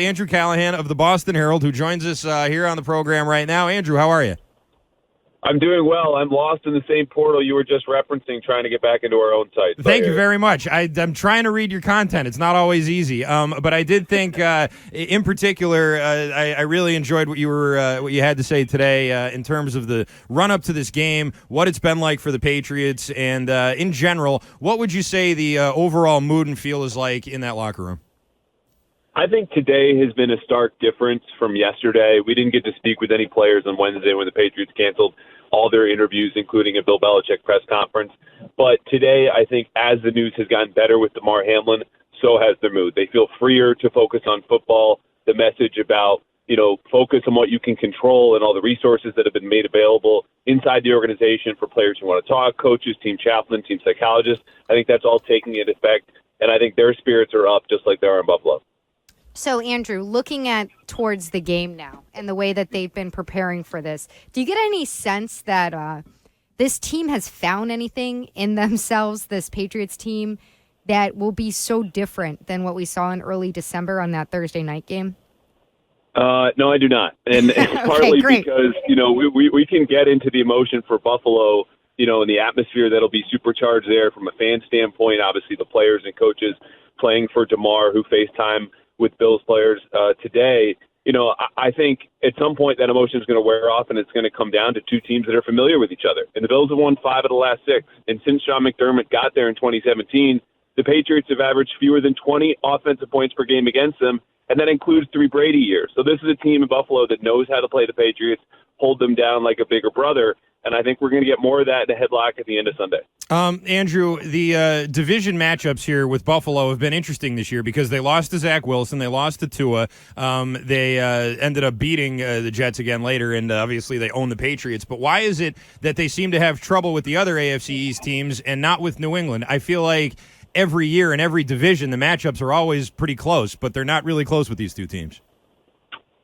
Andrew Callahan of the Boston Herald, who joins us here on the program right now. Andrew, how are you? I'm doing well. I'm lost in the same portal you were just referencing, trying to get back into our own site. Thank you very much. I'm trying to read your content. It's not always easy, but I did think, in particular, I really enjoyed what you had to say today in terms of the run up to this game, what it's been like for the Patriots, and in general, what would you say the overall mood and feel is like in that locker room? I think today has been a stark difference from yesterday. We didn't get to speak with any players on Wednesday when the Patriots canceled all their interviews, including a Bill Belichick press conference. But today, I think as the news has gotten better with Damar Hamlin, so has their mood. They feel freer to focus on football. The message about, focus on what you can control and all the resources that have been made available inside the organization for players who want to talk, coaches, team chaplain, team psychologists. I think that's all taking into effect, and I think their spirits are up just like they are in Buffalo. So, Andrew, looking at towards the game now and the way that they've been preparing for this, do you get any sense that this team has found anything in themselves, this Patriots team, that will be so different than what we saw in early December on that Thursday night game? No, I do not. And it's partly because, we can get into the emotion for Buffalo, and the atmosphere that'll be supercharged there from a fan standpoint. Obviously, the players and coaches playing for Damar, who FaceTime with Bills players today, I think at some point that emotion is going to wear off, and it's going to come down to two teams that are familiar with each other. And the Bills have won 5 of the last 6. And since Sean McDermott got there in 2017, the Patriots have averaged fewer than 20 offensive points per game against them, and that includes 3 Brady years. So this is a team in Buffalo that knows how to play the Patriots, hold them down like a bigger brother. And I think we're going to get more of that in a headlock at the end of Sunday. Andrew, the division matchups here with Buffalo have been interesting this year because they lost to Zach Wilson, they lost to Tua, they ended up beating the Jets again later, and obviously they own the Patriots. But why is it that they seem to have trouble with the other AFC East teams and not with New England? I feel like every year in every division the matchups are always pretty close, but they're not really close with these two teams.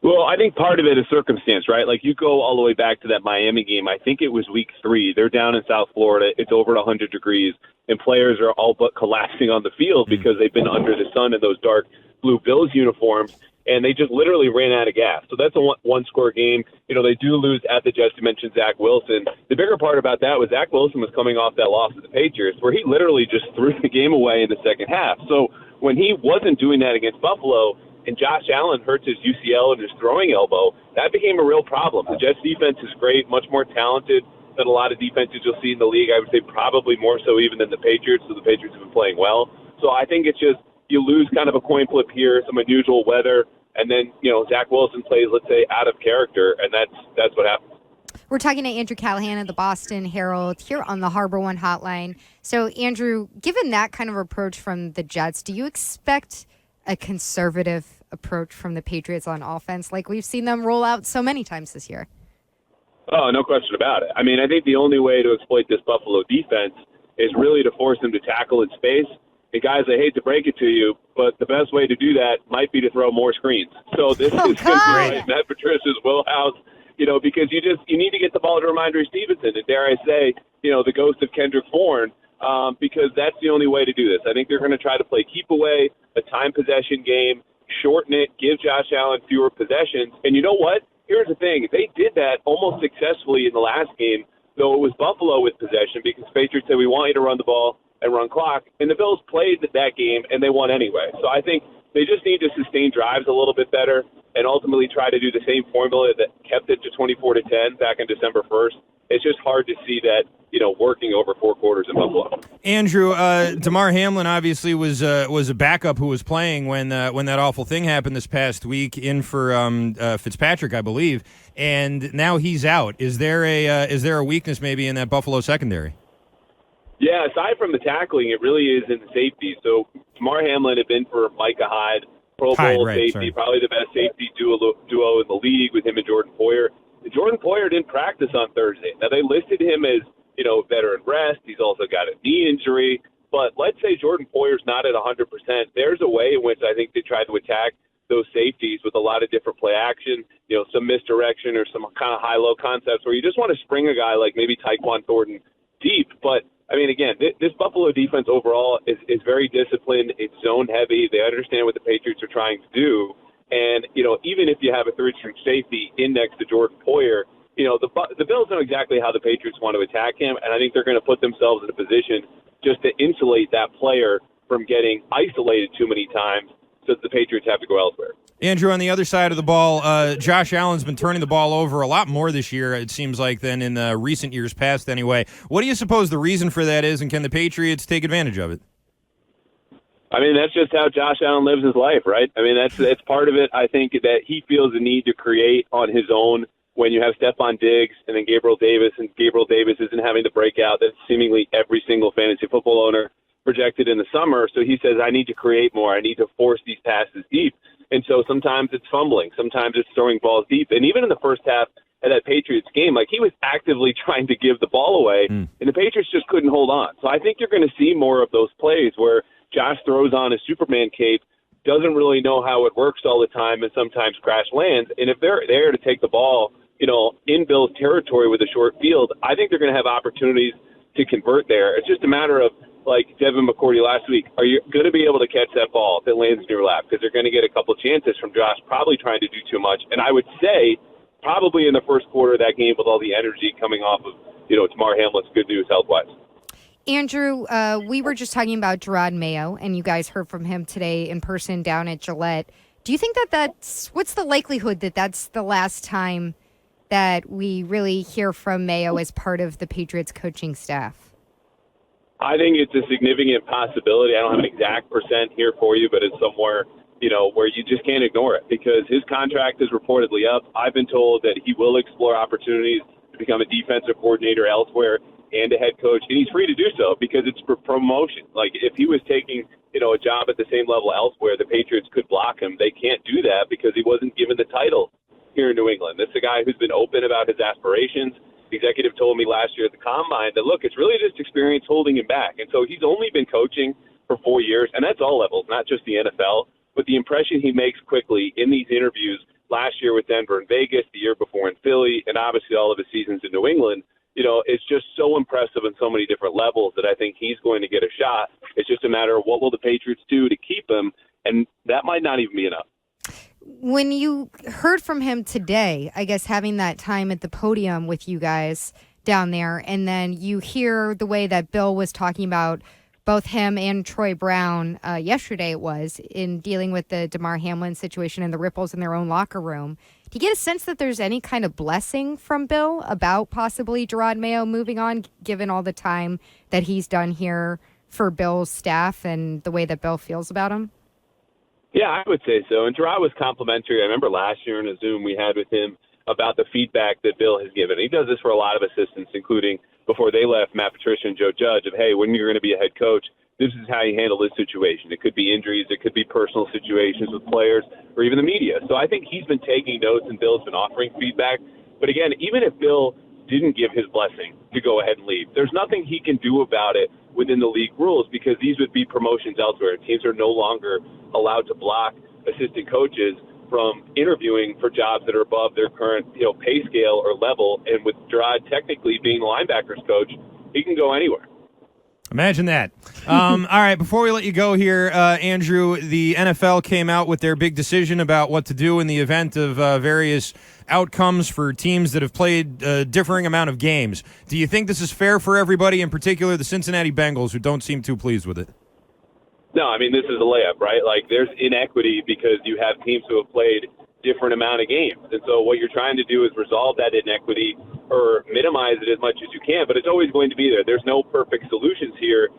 Well, I think part of it is circumstance, right? Like you go all the way back to that Miami game. I think it was week 3. They're down in South Florida. It's over 100 degrees, and players are all but collapsing on the field because they've been under the sun in those dark blue Bills uniforms, and they just literally ran out of gas. So that's a one-score game. They do lose at the Jets. You mentioned Zach Wilson. The bigger part about that was Zach Wilson was coming off that loss to the Patriots, where he literally just threw the game away in the second half. So when he wasn't doing that against Buffalo, and Josh Allen hurts his UCL and his throwing elbow, that became a real problem. The Jets defense is great, much more talented than a lot of defenses you'll see in the league. I would say probably more so even than the Patriots, so the Patriots have been playing well. So I think it's just you lose kind of a coin flip here, some unusual weather, and then, Zach Wilson plays, let's say, out of character, and that's what happens. We're talking to Andrew Callahan of the Boston Herald here on the Harbor One Hotline. So, Andrew, given that kind of approach from the Jets, do you expect a conservative approach from the Patriots on offense like we've seen them roll out so many times this year? Oh, no question about it. I mean, I think the only way to exploit this Buffalo defense is really to force them to tackle in space. And guys, I hate to break it to you, but the best way to do that might be to throw more screens. So this is going to be right in Matt Patricia's wheelhouse, because you need to get the ball to Ramondre Stevenson, and dare I say, the ghost of Kendrick Bourne, because that's the only way to do this. I think they're going to try to play keep away, a time possession game, shorten it, give Josh Allen fewer possessions. And you know what? Here's the thing. They did that almost successfully in the last game, though it was Buffalo with possession, because Patriots said, we want you to run the ball and run clock. And the Bills played that game, and they won anyway. So I think they just need to sustain drives a little bit better and ultimately try to do the same formula that kept it to 24-10 back on December 1st. It's just hard to see that, working over 4 quarters in Buffalo. Andrew, Damar Hamlin obviously was a backup who was playing when that awful thing happened this past week in for Fitzpatrick, I believe, and now he's out. Is there a weakness maybe in that Buffalo secondary? Yeah, aside from the tackling, it really is in the safety. So Damar Hamlin had been for Micah Hyde, Pro Bowl safety, probably the best safety duo in the league with him and Jordan Poyer. Jordan Poyer didn't practice on Thursday. Now, they listed him as, veteran rest. He's also got a knee injury. But let's say Jordan Poyer's not at 100%. There's a way in which I think they tried to attack those safeties with a lot of different play action, some misdirection or some kind of high-low concepts where you just want to spring a guy like maybe Tyquan Thornton deep. But, I mean, again, this Buffalo defense overall is very disciplined. It's zone-heavy. They understand what the Patriots are trying to do. And even if you have a third-string safety in next to Jordan Poyer, the Bills know exactly how the Patriots want to attack him, and I think they're going to put themselves in a position just to insulate that player from getting isolated too many times so that the Patriots have to go elsewhere. Andrew, on the other side of the ball, Josh Allen's been turning the ball over a lot more this year, it seems like, than in recent years past anyway. What do you suppose the reason for that is, and can the Patriots take advantage of it? I mean, that's just how Josh Allen lives his life, right? I mean, that's part of it. I think that he feels the need to create on his own when you have Stephon Diggs and then Gabriel Davis, and Gabriel Davis isn't having the breakout that seemingly every single fantasy football owner projected in the summer. So he says, I need to create more. I need to force these passes deep. And so sometimes it's fumbling. Sometimes it's throwing balls deep. And even in the first half of that Patriots game, like, he was actively trying to give the ball away, and the Patriots just couldn't hold on. So I think you're going to see more of those plays where Josh throws on his Superman cape, doesn't really know how it works all the time, and sometimes crash lands. And if they're there to take the ball, in Bill's territory with a short field, I think they're going to have opportunities to convert there. It's just a matter of, like Devin McCourty last week, are you going to be able to catch that ball if it lands in your lap? Because they're going to get a couple chances from Josh probably trying to do too much. And I would say probably in the first quarter of that game with all the energy coming off of, Damar Hamlin's good news health-wise. Andrew, we were just talking about Arcand Mego, and you guys heard from him today in person down at Gillette. Do you think what's the likelihood that that's the last time that we really hear from Mego as part of the Patriots coaching staff? I think it's a significant possibility. I don't have an exact percent here for you, but it's somewhere, where you just can't ignore it because his contract is reportedly up. I've been told that he will explore opportunities to become a defensive coordinator elsewhere and a head coach, and he's free to do so because it's for promotion. Like, if he was taking, a job at the same level elsewhere, the Patriots could block him. They can't do that because he wasn't given the title here in New England. This is a guy who's been open about his aspirations. The executive told me last year at the Combine that, look, it's really just experience holding him back. And so he's only been coaching for 4 years, and that's all levels, not just the NFL. But the impression he makes quickly in these interviews last year with Denver and Vegas, the year before in Philly, and obviously all of his seasons in New England, it's just so impressive on so many different levels that I think he's going to get a shot. It's just a matter of what will the Patriots do to keep him, and that might not even be enough. When you heard from him today, I guess having that time at the podium with you guys down there, and then you hear the way that Bill was talking about both him and Troy Brown yesterday it was, in dealing with the Damar Hamlin situation and the ripples in their own locker room. Do you get a sense that there's any kind of blessing from Bill about possibly Arcand Mego moving on, given all the time that he's done here for Bill's staff and the way that Bill feels about him? Yeah, I would say so. And Gerard was complimentary. I remember last year in a Zoom we had with him about the feedback that Bill has given. He does this for a lot of assistants, including before they left, Matt Patricia and Joe Judge, of, hey, when you're going to be a head coach, this is how you handle this situation. It could be injuries. It could be personal situations with players or even the media. So I think he's been taking notes and Bill's been offering feedback. But again, even if Bill didn't give his blessing to go ahead and leave, there's nothing he can do about it within the league rules because these would be promotions elsewhere. Teams are no longer allowed to block assistant coaches from interviewing for jobs that are above their current pay scale or level. And with Gerard technically being the linebackers coach, he can go anywhere. Imagine that. All right, before we let you go here, Andrew, the NFL came out with their big decision about what to do in the event of various outcomes for teams that have played a differing amount of games. Do you think this is fair for everybody, in particular the Cincinnati Bengals, who don't seem too pleased with it? No, I mean, this is a layup, right? Like, there's inequity because you have teams who have played different amount of games. And so what you're trying to do is resolve that inequity or minimize it as much as you can, but it's always going to be there. There's no perfect solutions here.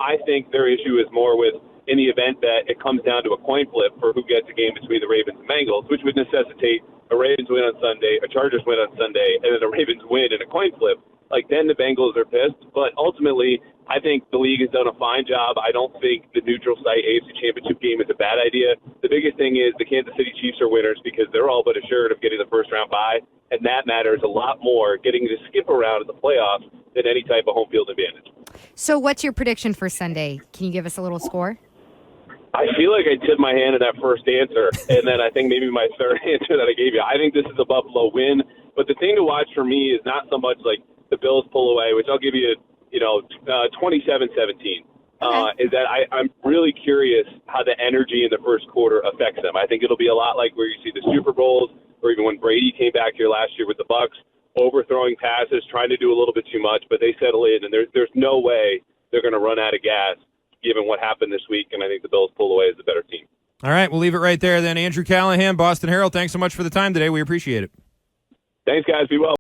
I think their issue is more with, in the event that it comes down to a coin flip for who gets a game between the Ravens and Bengals, which would necessitate a Ravens win on Sunday, a Chargers win on Sunday, and then the Ravens win in a coin flip. Like, then the Bengals are pissed. But ultimately, I think the league has done a fine job. I don't think the neutral site AFC Championship game is a bad idea. The biggest thing is the Kansas City Chiefs are winners because they're all but assured of getting the first-round bye, and that matters a lot more, getting to skip around in the playoffs, than any type of home field advantage. So what's your prediction for Sunday? Can you give us a little score? I feel like I tipped my hand in that first answer, and then I think maybe my third answer that I gave you. I think this is a Buffalo win, but the thing to watch for me is not so much like the Bills pull away, which I'll give you, 27-17. is that I'm really curious how the energy in the first quarter affects them. I think it'll be a lot like where you see the Super Bowls, or even when Brady came back here last year with the Bucks, overthrowing passes, trying to do a little bit too much, but they settle in, and there's no way they're going to run out of gas given what happened this week, and I think the Bills pull away as the better team. All right, we'll leave it right there then. Andrew Callahan, Boston Herald, thanks so much for the time today. We appreciate it. Thanks, guys. Be well.